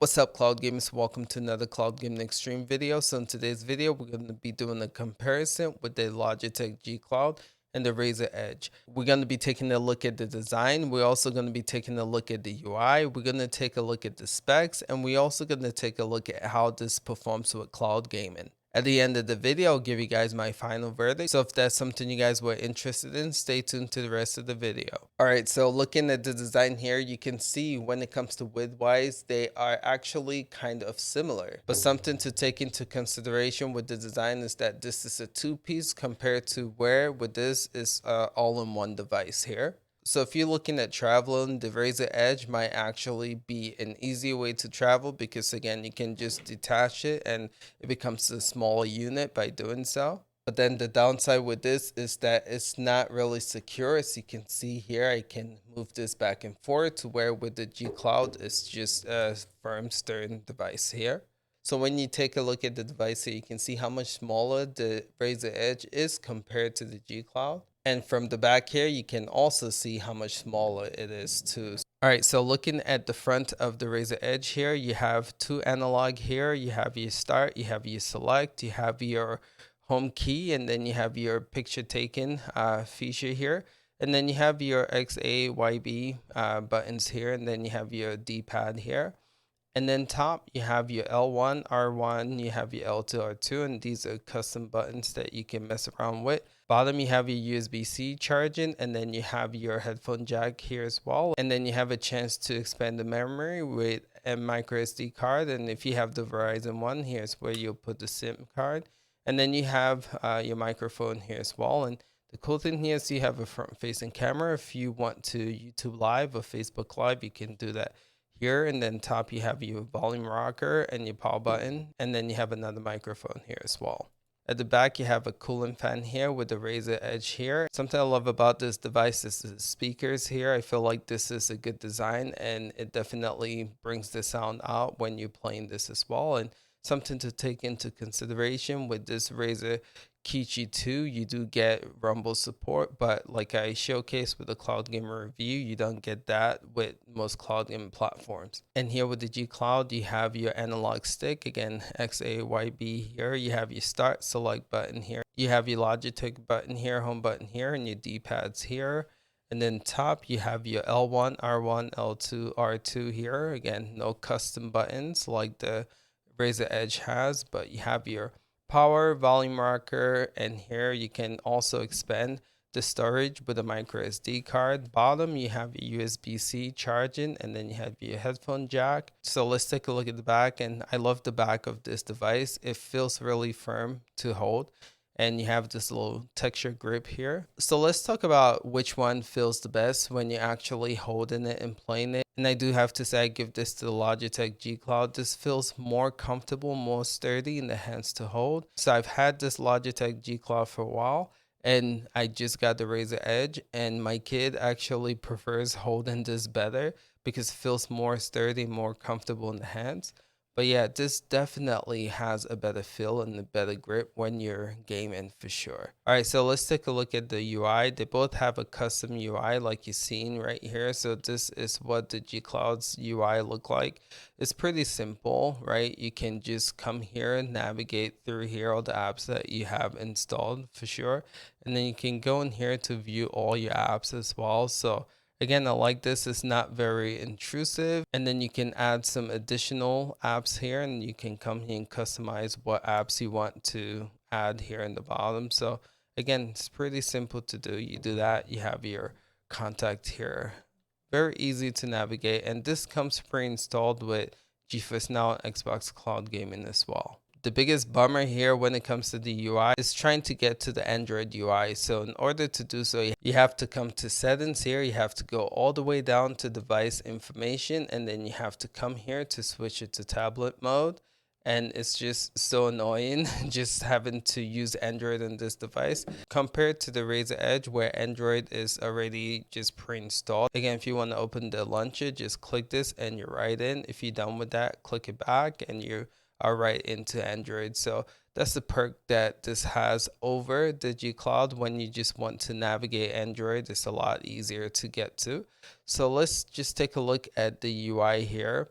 What's up, Cloud Gamers? Welcome to another Cloud Gaming Extreme video. So in today's video, we're going to be doing a comparison with the Logitech G Cloud and the Razer Edge. We're going to be taking a look at the design. We're also going to be taking a look at the UI. We're going to take a look at the specs, and we're also going to take a look at how this performs with cloud gaming. At the end of the video, I'll give you guys my final verdict. So if that's something you guys were interested in, stay tuned to the rest of the video. Alright, so looking at the design here, you can see when it comes to width-wise, they are actually kind of similar. But something to take into consideration with the design is that this is a two-piece compared to where with this is all-in-one device here. So if you're looking at traveling, the Razer Edge might actually be an easier way to travel because again, you can just detach it and it becomes a smaller unit by doing so. But then the downside with this is that it's not really secure. As you can see here, I can move this back and forth to where with the G Cloud, it's just a firm stern device here. So when you take a look at the device here, you can see how much smaller the Razer Edge is compared to the G Cloud. And from the back here, you can also see how much smaller it is too. All right, so looking at the front of the Razer Edge here, you have two analog here. You have your start, you have your select, you have your home key, and then you have your picture taken feature here. And then you have your X, A, Y, B buttons here, and then you have your D-pad here. And then top, you have your L1, R1, you have your L2, R2, and these are custom buttons that you can mess around with. Bottom, you have your USB-C charging, and then you have your headphone jack here as well. And then you have a chance to expand the memory with a micro SD card. And if you have the Verizon one, here's where you'll put the SIM card. And then you have your microphone here as well. And the cool thing here is you have a front-facing camera. If you want to YouTube Live or Facebook Live, you can do that here. And then top, you have your volume rocker and your power button, and then you have another microphone here as well. At the back, you have a cooling fan here with the Razer Edge here. Something I love about this device is the speakers here. I feel like this is a good design and it definitely brings the sound out when you're playing this as well. And something to take into consideration with this Razer Kichi 2, you do get rumble support, but like I showcased with the cloud gamer review, you don't get that with most cloud gaming platforms. And here with the G Cloud, you have your analog stick, again XAYB here. You have your start select button here, you have your Logitech button here, home button here, and your D-pads here. And then top, you have your L1, R1, L2, R2 here. Again, no custom buttons like the Razer Edge has, but you have your power, volume rocker, and here you can also expand the storage with a micro SD card. Bottom, you have your USB-C charging, and then you have your headphone jack. So let's take a look at the back, and I love the back of this device. It feels really firm to hold, and you have this little texture grip here. So let's talk about which one feels the best when you're actually holding it and playing it. And I do have to say I give this to the Logitech G Cloud. This feels more comfortable, more sturdy in the hands to hold. So I've had this Logitech G Cloud for a while, and I just got the Razer Edge, and my kid actually prefers holding this better because it feels more sturdy, more comfortable in the hands. But yeah, this definitely has a better feel and a better grip when you're gaming for sure. All right, so let's take a look at the UI. They both have a custom UI like you're seeing right here. So this is what the G Cloud's UI look like. It's pretty simple, right? You can just come here and navigate through here all the apps that you have installed for sure. And then you can go in here to view all your apps as well. So again, I like this. It's not very intrusive. And then you can add some additional apps here and you can come here and customize what apps you want to add here in the bottom. So again, it's pretty simple to do. You do that, you have your contact here. Very easy to navigate. And this comes pre-installed with GeForce Now and Xbox Cloud Gaming as well. The biggest bummer here when it comes to the UI is trying to get to the Android UI. So in order to do so, you have to come to settings here. You have to go all the way down to device information, and then you have to come here to switch it to tablet mode. And it's just so annoying just having to use Android on this device compared to the Razer Edge where Android is already just pre-installed. Again, if you want to open the launcher, just click this and you're right in. If you're done with that, click it back and you are right into Android. So that's the perk that this has over the G Cloud. When you just want to navigate Android, it's a lot easier to get to. So let's just take a look at the UI here.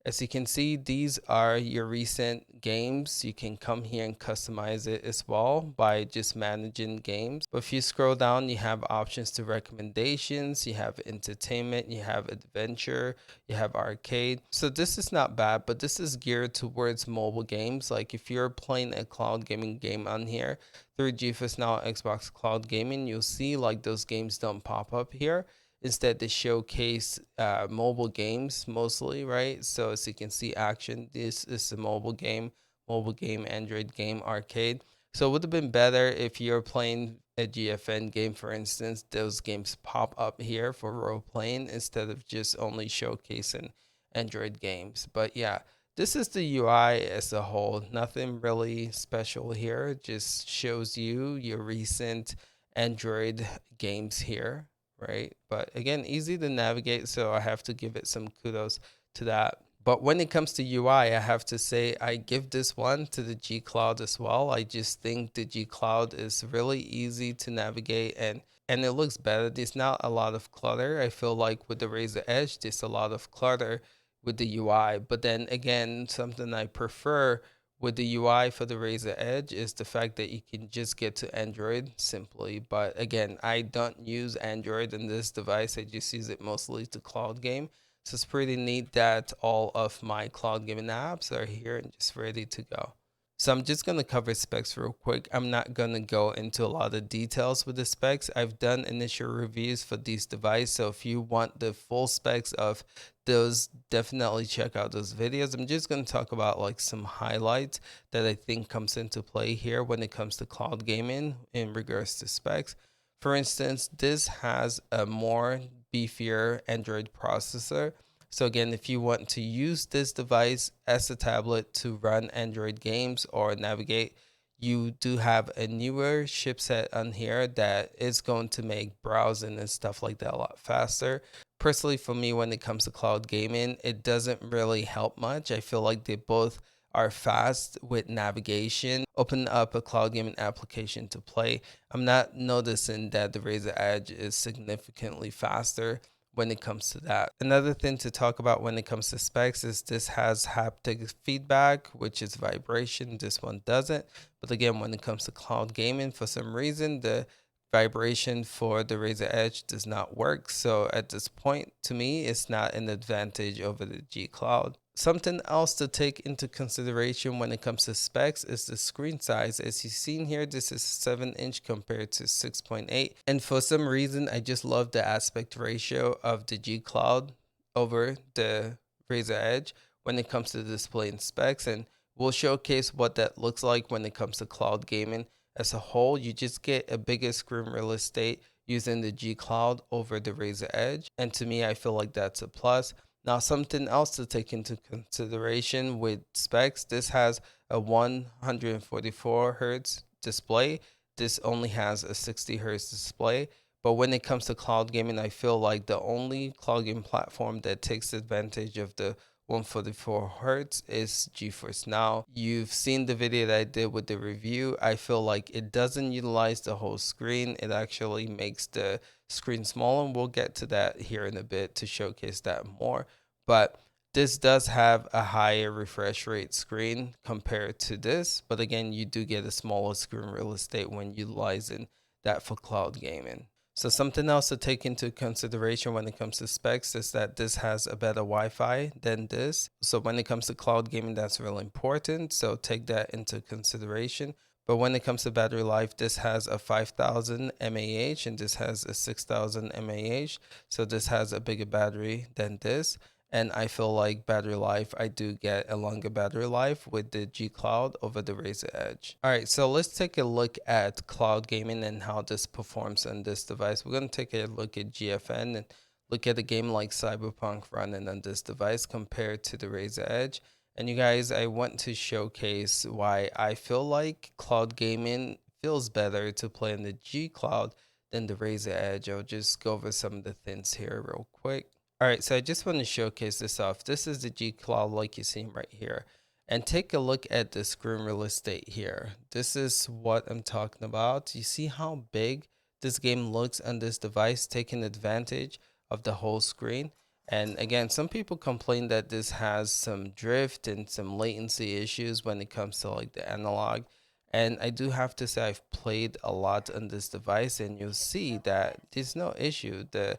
As you can see, these are your recent games. You can come here and customize it as well by just managing games. But if you scroll down, you have options to recommendations, you have entertainment, you have adventure, you have arcade. So this is not bad, but this is geared towards mobile games. Like if you're playing a cloud gaming game on here through GeForce Now Xbox Cloud Gaming, you'll see like those games don't pop up here. Instead, they showcase mobile games mostly, right? So as you can see, action, this is a mobile game, Android game, arcade. So it would have been better if you're playing a GFN game, for instance, those games pop up here for role playing instead of just only showcasing Android games. But yeah, this is the UI as a whole. Nothing really special here. It just shows you your recent Android games here, right? But again, easy to navigate, so I have to give it some kudos to that. But when it comes to UI, I have to say I give this one to the G Cloud as well. I just think the G Cloud is really easy to navigate and it looks better. There's not a lot of clutter. I feel like with the Razer Edge, there's a lot of clutter with the UI. But then again, something I prefer with the UI for the Razer Edge is the fact that you can just get to Android simply. But again, I don't use Android in this device. I just use it mostly to cloud game. So it's pretty neat that all of my cloud gaming apps are here and just ready to go. So I'm just going to cover specs real quick. I'm not going to go into a lot of details with the specs. I've done initial reviews for these devices. So if you want the full specs of those, definitely check out those videos. I'm just going to talk about like some highlights that I think comes into play here when it comes to cloud gaming in regards to specs. For instance, this has a more beefier Android processor. So again, if you want to use this device as a tablet to run Android games or navigate, you do have a newer chipset on here that is going to make browsing and stuff like that a lot faster. Personally, for me, when it comes to cloud gaming, it doesn't really help much. I feel like they both are fast with navigation. Open up a cloud gaming application to play. I'm not noticing that the Razer Edge is significantly faster when it comes to that. Another thing to talk about when it comes to specs is this has haptic feedback, which is vibration. This one doesn't. But again, when it comes to cloud gaming, for some reason, the vibration for the Razer Edge does not work. So at this point, to me, it's not an advantage over the G Cloud. Something else to take into consideration when it comes to specs is the screen size. As you've seen here, this is 7-inch compared to 6.8. And for some reason, I just love the aspect ratio of the G Cloud over the Razer Edge when it comes to displaying specs. And we'll showcase what that looks like when it comes to cloud gaming as a whole. You just get a bigger screen real estate using the G Cloud over the Razer Edge. And to me, I feel like that's a plus. Now, something else to take into consideration with specs, this has a 144 hertz display. This only has a 60 hertz display. But when it comes to cloud gaming, I feel like the only cloud gaming platform that takes advantage of the 144 hertz is GeForce Now. You've seen the video that I did with the review. I feel like it doesn't utilize the whole screen. It actually makes the screen smaller, and we'll get to that here in a bit to showcase that more. But this does have a higher refresh rate screen compared to this. But again, you do get a smaller screen real estate when utilizing that for cloud gaming. So something else to take into consideration when it comes to specs is that this has a better Wi-Fi than this. So when it comes to cloud gaming, that's really important. So take that into consideration. But when it comes to battery life, this has a 5000 mAh and this has a 6000 mAh. So this has a bigger battery than this. And I feel like battery life, I do get a longer battery life with the G Cloud over the Razer Edge. All right, so let's take a look at cloud gaming and how this performs on this device. We're going to take a look at GFN and look at a game like Cyberpunk running on this device compared to the Razer Edge. And you guys, I want to showcase why I feel like cloud gaming feels better to play on the G Cloud than the Razer Edge. I'll just go over some of the things here real quick. All right, so I just want to showcase this off. This is the G Cloud like you see right here. And take a look at the screen real estate here. This is what I'm talking about. You see how big this game looks on this device, taking advantage of the whole screen. And again, some people complain that this has some drift and some latency issues when it comes to like the analog. And I do have to say I've played a lot on this device and you'll see that there's no issue. The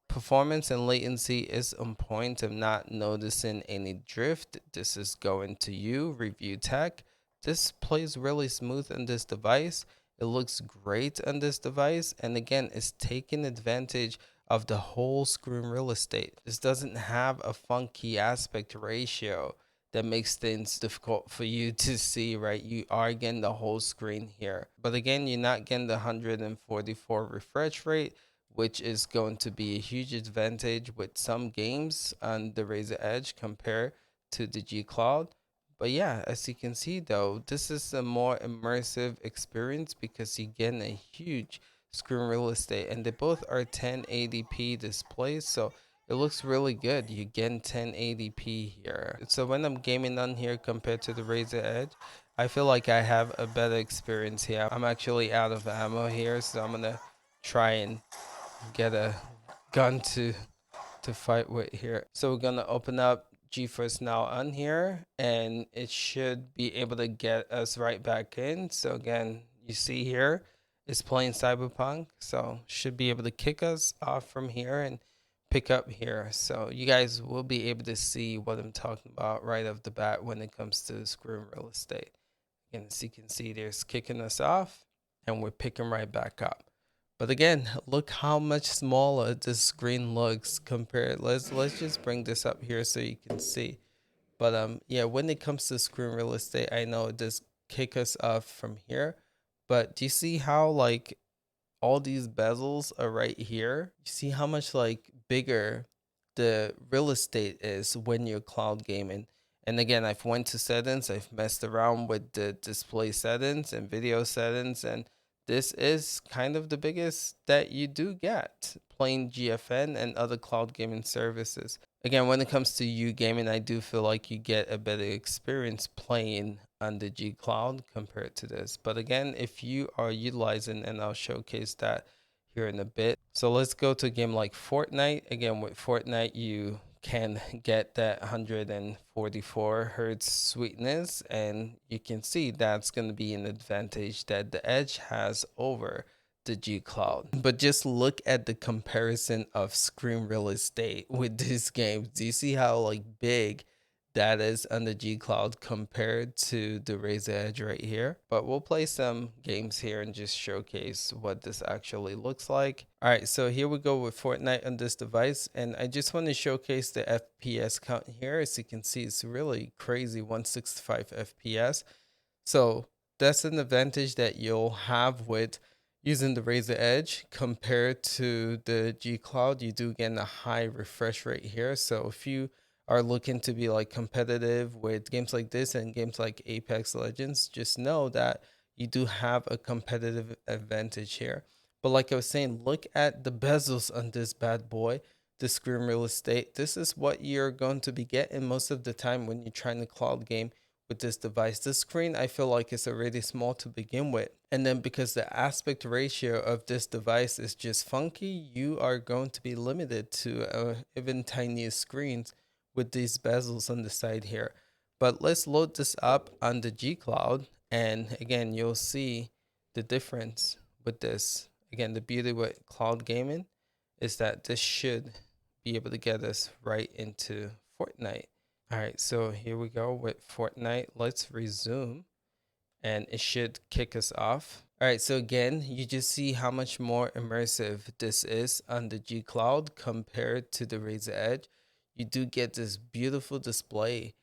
performance and latency is on point. I'm not noticing any drift. This is going to you, Review Tech. This plays really smooth on this device. It looks great on this device. And again, it's taking advantage of the whole screen real estate. This doesn't have a funky aspect ratio that makes things difficult for you to see, right? You are getting the whole screen here. But again, you're not getting the 144 refresh rate, which is going to be a huge advantage with some games on the Razer Edge compared to the G Cloud. But yeah, as you can see though, this is a more immersive experience because you get a huge screen real estate and they both are 1080p displays, so it looks really good. You get 1080p here. So when I'm gaming on here compared to the Razer Edge, I feel like I have a better experience here. I'm actually out of ammo here, so I'm gonna try and get a gun to fight with here. So we're gonna open up GeForce Now on here and it should be able to get us right back in. So again, you see here it's playing Cyberpunk, so should be able to kick us off from here and pick up here. So you guys will be able to see what I'm talking about right off the bat when it comes to screen real estate. And as you can see, there's kicking us off and we're picking right back up. But again, look how much smaller this screen looks compared. Let's just bring this up here so you can see. But yeah, when it comes to screen real estate, I know it does kick us off from here. But do you see how like all these bezels are right here? You see how much like bigger the real estate is when you're cloud gaming. And again, I've went to settings, I've messed around with the display settings and video settings, and this is kind of the biggest that you do get playing GFN and other cloud gaming services. Again, when it comes to you gaming, I do feel like you get a better experience playing on the G Cloud compared to this. But again, if you are utilizing, and I'll showcase that here in a bit. So let's go to a game like Fortnite. Again, with Fortnite, you can get that 144 hertz sweetness, and you can see that's going to be an advantage that the Edge has over the G Cloud. But just look at the comparison of screen real estate with these games. Do you see how like big that is on the G Cloud compared to the Razer Edge right here? But we'll play some games here and just showcase what this actually looks like. All right, so here we go with Fortnite on this device, and I just want to showcase the FPS count here. As you can see, it's really crazy, 165 FPS. So that's an advantage that you'll have with using the Razer Edge compared to the G Cloud. You do get a high refresh rate here. So if you are looking to be like competitive with games like this and games like Apex Legends, just know that you do have a competitive advantage here. But like I was saying, look at the bezels on this bad boy, the screen real estate. This is what you're going to be getting most of the time when you're trying to cloud game with this device. The screen, I feel like it's already small to begin with. And then because the aspect ratio of this device is just funky, you are going to be limited to even tinier screens with these bezels on the side here. But let's load this up on the G Cloud. And again, you'll see the difference with this. Again, the beauty with cloud gaming is that this should be able to get us right into Fortnite. All right, so here we go with Fortnite. Let's resume and it should kick us off. All right, so again, you just see how much more immersive this is on the G Cloud compared to the Razer Edge. You do get this beautiful display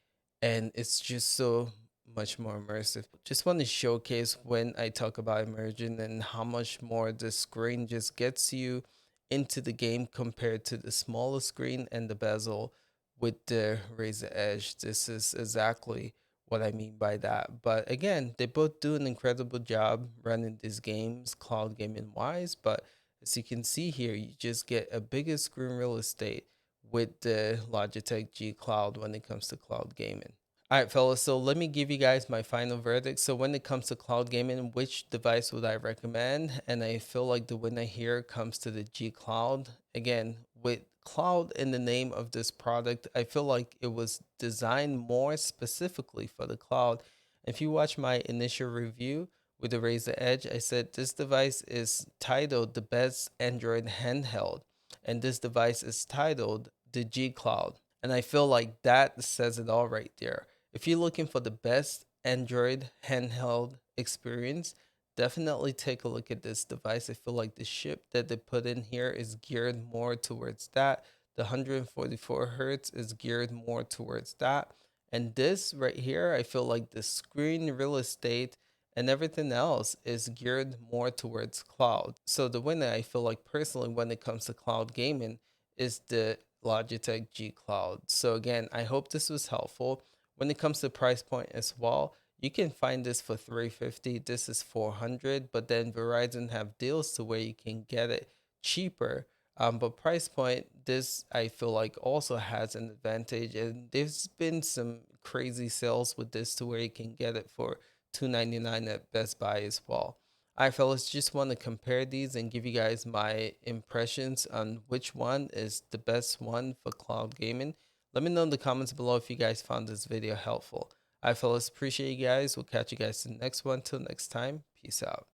and it's just so much more immersive. Just want to showcase when I talk about immersion and how much more the screen just gets you into the game compared to the smaller screen and the bezel with the Razer Edge. This is exactly what I mean by that. But again, they both do an incredible job running these games, cloud gaming wise. But as you can see here, you just get a bigger screen real estate with the Logitech G Cloud when it comes to cloud gaming. All right, fellas, so let me give you guys my final verdict. So when it comes to cloud gaming, which device would I recommend? And I feel like the winner here comes to the G Cloud. Again, with cloud in the name of this product. I feel like it was designed more specifically for the cloud. If you watch my initial review with the Razer Edge, I said this device is titled the best Android handheld, and this device is titled the G Cloud. And I feel like that says it all right there. If you're looking for the best Android handheld experience, definitely take a look at this device. I feel like the chip that they put in here is geared more towards that. The 144 hertz is geared more towards that. And this right here, I feel like the screen real estate and everything else is geared more towards cloud. So the winner, I feel like personally, when it comes to cloud gaming, is the Logitech G Cloud. So again, I hope this was helpful. When it comes to price point as well, you can find this for 350. This is 400, but then Verizon have deals to where you can get it cheaper. But price point, this I feel like also has an advantage, and there's been some crazy sales with this to where you can get it for 299 at Best Buy as well. Alright, fellas, just want to compare these and give you guys my impressions on which one is the best one for cloud gaming. Let me know in the comments below if you guys found this video helpful. Alright, fellas, appreciate you guys. We'll catch you guys in the next one. Till next time, peace out.